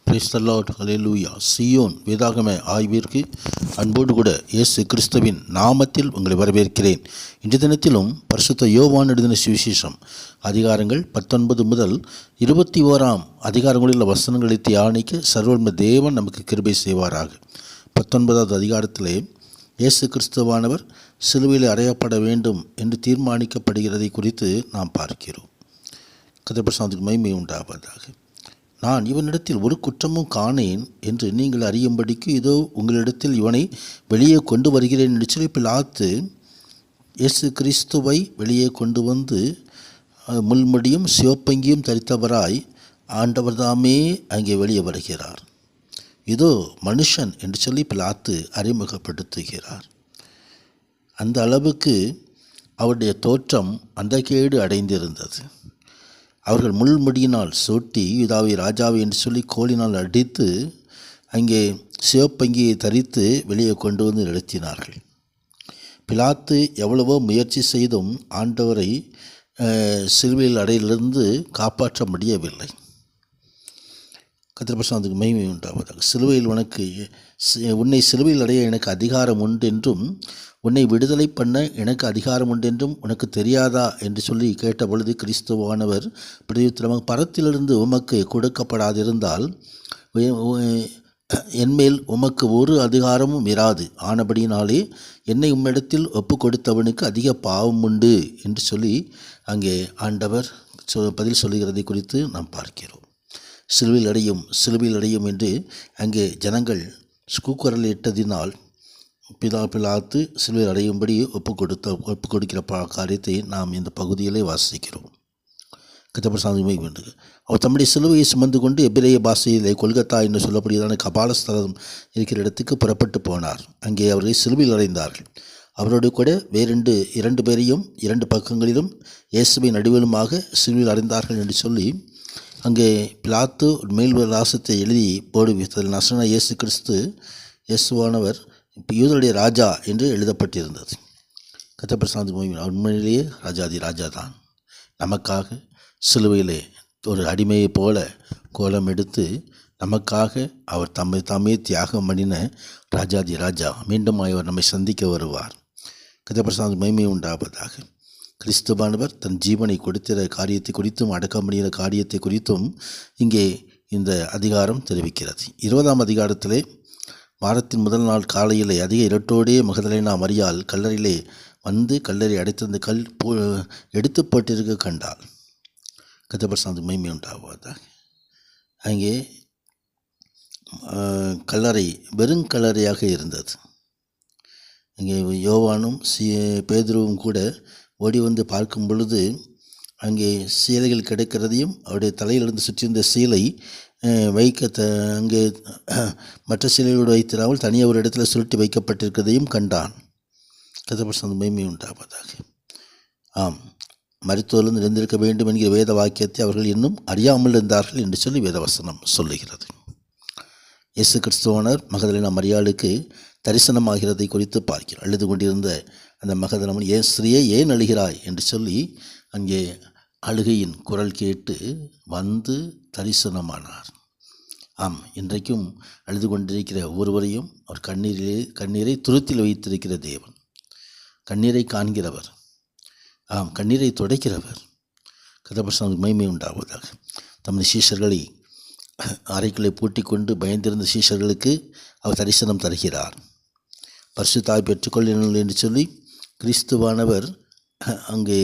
Praise the Lord, ஹல்லேலூயா. சீயோன் வேதாகம ஆய்விற்கு அன்போடு கூட இயேசு கிறிஸ்துவின் நாமத்தில் உங்களை வரவேற்கிறேன். இன்றைய தினத்திலும் பரிசுத்த யோவான் எழுதின சுவிசேஷம் அதிகாரங்கள் 19 முதல் 21 அதிகாரங்களில் உள்ள வசனங்களை தியானிக்க சர்வவல்லமை தேவன் நமக்கு கிருபை செய்வாராக. 19வது அதிகாரத்திலே இயேசு கிறிஸ்துவானவர் சிலுவையில் அறையப்பட வேண்டும் என்று தீர்மானிக்கப்படுகிறதை குறித்து நாம் பார்க்கிறோம். கர்த்தருடைய பரிசுத்தத்துக்கு மகிமை உண்டாவதாக. நான் இவனிடத்தில் ஒரு குற்றமும் காணேன் என்று நீங்கள் அறியும்படிக்கு இதோ உங்களிடத்தில் இவனை வெளியே கொண்டு வருகிறேன் என்று சொல்லி பிலாத்து இயேசு கிறிஸ்துவை வெளியே கொண்டு வந்து முள்முடியும் சிவப்பங்கியும் தரித்தவராய் ஆண்டவர் தாமே அங்கே வெளியே வருகிறார். இதோ மனுஷன் என்று சொல்லி பிலாத்து அறிமுகப்படுத்துகிறார். அந்த அளவுக்கு அவருடைய தோற்றம் அந்தகேடு அடைந்திருந்தது. அவர்கள் முள்முடியினால் சூட்டி யூதாவை ராஜாவை என்று சொல்லி கோலினால் அடித்து அங்கே சிவப்பங்கியை தரித்து வெளியே கொண்டு வந்து நிறுத்தினார்கள். பிலாத்து எவ்வளவோ முயற்சி செய்தும் ஆண்டவரை சிலுவையில் அடையிலிருந்து காப்பாற்ற முடியவில்லை. கர்த்தருடைய பரிசுத்தத்துக்கு மகிமை உண்டாவதாக. சிலுவையில் உன்னை சிலுவையில் அடைய எனக்கு அதிகாரம் உண்டென்றும் உன்னை விடுதலை பண்ண எனக்கு அதிகாரம் உண்டென்றும் உனக்கு தெரியாதா என்று சொல்லி கேட்டபொழுது கிறிஸ்துவானவர் பிரதியுத்தரமாக, பரத்திலிருந்து உமக்கு கொடுக்கப்படாதிருந்தால் என்மேல் உமக்கு ஒரு அதிகாரமும் இராது. ஆனபடியினாலே என்னை உம்மிடத்தில் ஒப்பு கொடுத்தவனுக்கு அதிக பாவம் உண்டு என்று சொல்லி அங்கே ஆண்டவர் பதில் சொல்லுகிறதை குறித்து நாம் பார்க்கிறோம். சிலுவையில் அடையும் என்று அங்கே ஜனங்கள் கூக்குரல் இட்டதினால் பிலாத்து சிலுவையில் அடையும்படி ஒப்பு கொடுக்கிற காரியத்தை நாம் இந்த பகுதியிலே வாசிக்கிறோம். கர்த்தருடைய வேண்டு அவர் தம்முடைய சிலுவையை சுமந்து கொண்டு எபிரேய பாஷையிலே கொல்கத்தா என்று சொல்லப்படுகிறதான கபாலஸ்தலம் இருக்கிற இடத்துக்கு புறப்பட்டு போனார். அங்கே அவர்களை சிலுவையில் அடைந்தார்கள். அவரோடு கூட இரண்டு பேரையும் 2 பக்கங்களிலும் இயேசுவை நடுவிலுமாக சிலுவையில் அடைந்தார்கள் என்று சொல்லி அங்கே பிலாத்து மேல் விலாசத்தை எழுதி போடுவித்ததில் நசரேயனான இயேசு கிறிஸ்து இயேசுவானவர் யூதருடைய ராஜா என்று எழுதப்பட்டிருந்தது. கர்த்தருடைய உண்மையிலேயே ராஜாதி ராஜா தான். நமக்காக சிலுவையிலே ஒரு அடிமையைப் போல கோலம் எடுத்து நமக்காக அவர் தாமே தியாகம் பண்ணின ராஜாதி ராஜா மீண்டும் அவர் நம்மை சந்திக்க வருவார். கர்த்தருடைய மகிமை உண்டாவதாக. கிறிஸ்துவானவர் தன் ஜீவனை கொடுத்திற காரியத்தை குறித்தும் அடக்கம் பண்ணின காரியத்தை குறித்தும் இங்கே இந்த அதிகாரம் தெரிவிக்கிறது. 20ஆம் அதிகாரத்திலே வாரத்தின் முதல் நாள் காலையிலே அதிக இரட்டோடே மகதலேனா மரியாள் கல்லறையிலே வந்து கல்லறை அடைத்திருந்த கல் எடுத்து போட்டிருக்க கண்டாள். கர்த்தருடைய மகிமை உண்டாவதாக. அங்கே கல்லறை வெறும் கல்லறையாக இருந்தது. அங்கே யோவானும் பேதுருவும் கூட ஓடி வந்து பார்க்கும் பொழுது அங்கே சீலைகள் கிடைக்கிறதையும் அவருடைய தலையிலிருந்து சுற்றியிருந்த சீலை அங்கே மற்ற சீலைகளோடு வைத்திராமல் தனியாக ஒரு இடத்துல சுருட்டி வைக்கப்பட்டிருக்கிறதையும் கண்டான். கர்த்தருடைய மகிமை உண்டாவதாக. ஆம், மரித்தோரிலிருந்து எழுந்திருக்க வேண்டும் என்கிற வேத வாக்கியத்தை அவர்கள் இன்னும் அறியாமல் இருந்தார்கள் என்று சொல்லி வேதவசனம் சொல்லுகிறது. இயேசு கிறிஸ்துவானர் மகதலேனா மரியாளுக்கு தரிசனமாகிறதை குறித்து பார்க்கிறோம். அழுது கொண்டிருந்த அந்த மகதலமன், ஏன் ஸ்திரீயே ஏன் அழுகிறாய் என்று சொல்லி அங்கே அழுகையின் குரல் கேட்டு வந்து தரிசனமானார். ஆம், இன்றைக்கும் அழுது கொண்டிருக்கிற ஒவ்வொருவரையும் அவர் கண்ணீரை துருத்தில் வைத்திருக்கிற தேவன், கண்ணீரை காண்கிறவர், ஆம், கண்ணீரை துடைக்கிறவர். கதாபுருஷனுக்கு மகிமை உண்டாவதாக. தமது சீஷர்களை அறைக்குள்ளே பூட்டிக் கொண்டு பயந்திருந்த சீஷர்களுக்கு அவர் தரிசனம் தருகிறார். பரிசுத்தாய் பெற்றுக்கொள்ளுங்கள் என்று சொல்லி கிறிஸ்துவானவர் அங்கே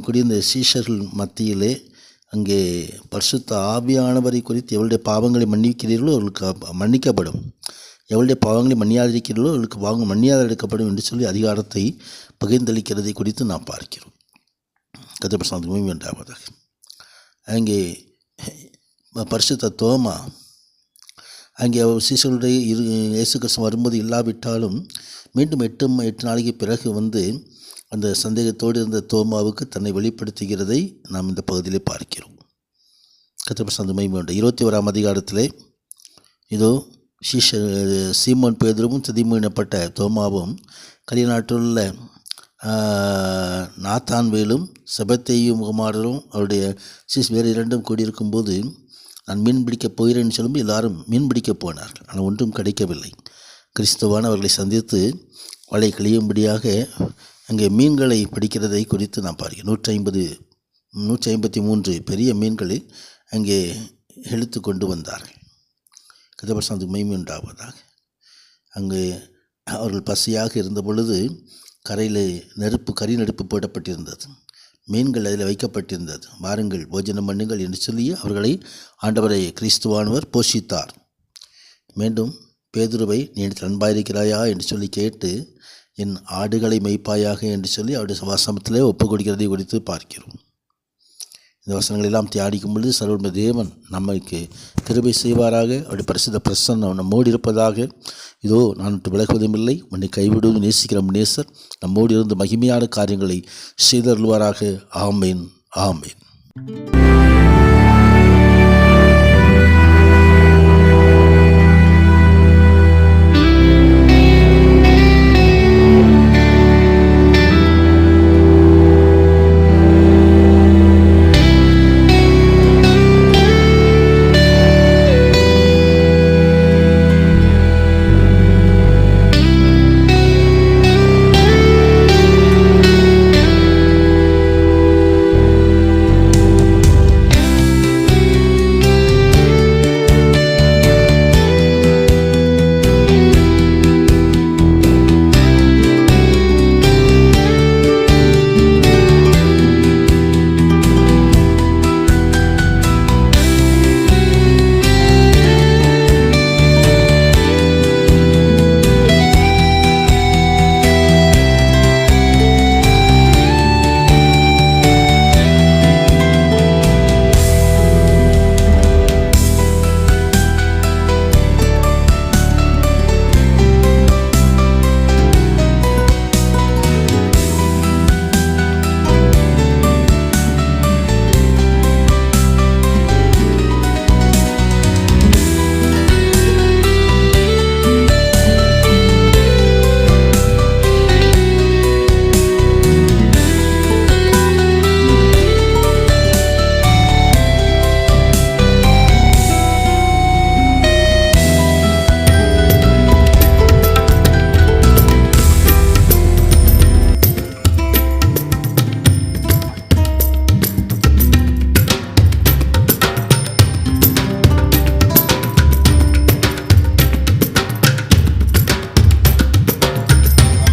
குடியிருந்த சீஷர்கள் மத்தியிலே அங்கே பரிசுத்த ஆவியானவரை குறித்து எவளுடைய பாவங்களை மன்னிக்கிறீர்களோ அவர்களுக்கு மன்னிக்கப்படும், எவளுடைய பாவங்களை மன்னியாதிருக்கிறீர்களோ அவர்களுக்கு பாவங்கள் மன்னியாத எடுக்கப்படும் என்று சொல்லி அதிகாரத்தை பகிர்ந்தளிக்கிறதை குறித்து நாம் பார்க்கிறோம். கதாபிரசாந்தம் மகிமை உண்டாவதாக. அங்கே பரிசுத்த தோமா அங்கே அவர் சீசர்களுடைய இயேசு கிறிஸ்து வரும்போது இல்லாவிட்டாலும் மீண்டும் 8 நாளைக்கு பிறகு வந்து அந்த சந்தேகத்தோடு இருந்த தோமாவுக்கு தன்னை வெளிப்படுத்துகிறதை நாம் இந்த பகுதியிலே பார்க்கிறோம். கர்த்தர் மகிமை உண்டு. 21ஆம் அதிகாரத்திலே இதோ சீமோன் பேதுருவும் திதிமொழினப்பட்ட தோமாவும் கலிநாட்டிலுள்ள நாத்தான்வேலும் செபத்தேயும் குமாரரும் அவருடைய வேறு 2 கூடியிருக்கும்போது நான் மீன் பிடிக்கப் போகிறேன்னு சொல்லும்போது எல்லாரும் மீன் பிடிக்கப் போனார்கள். ஆனால் ஒன்றும் கிடைக்கவில்லை. கிறிஸ்துவான் அவர்களை சந்தித்து வலை கிளியும்படியாக அங்கே மீன்களை பிடிக்கிறதை குறித்து நாம் பார்க்கிறோம். 153 பெரிய மீன்களை அங்கே இழுத்து கொண்டு வந்தார்கள். கதாபிரசாந்தத்துக்கு மகிமை உண்டாவதாக. அங்கே அவர்கள் பசியாக இருந்த பொழுது கரையில் கரி நெருப்பு போடப்பட்டிருந்தது, மீன்கள் அதில் வைக்கப்பட்டிருந்தது. வாருங்கள் போஜனம் பண்ணுங்கள் என்று சொல்லி அவர்களை ஆண்டவரை கிறிஸ்துவானவர் போஷித்தார். மீண்டும் பேதுருவை, நீ எனக்கு அன்பாயிருக்கிறாயா என்று சொல்லி கேட்டு, என் ஆடுகளை மேய்ப்பாயாக என்று சொல்லி அவருடைய வசனத்திலே ஒப்புக் கொடுக்கிறதை குறித்து பார்க்கிறோம். இந்த வசனங்கள் எல்லாம் தியானிக்கும் பொழுது சர்வ தேவன் நமக்கு கிருபை செய்வாராக. அவருடைய பரிசுத்த பிரசன்னம் நம்மோடு இருப்பதாக. இதோ நான் விலகுவதும் இல்லை, உன்னை கைவிடுவதும் நேசிக்கிற நேசர் நம்மோடு இருந்து மகிமையான காரியங்களை செய்தருள்வாராக. ஆமேன், ஆமேன்.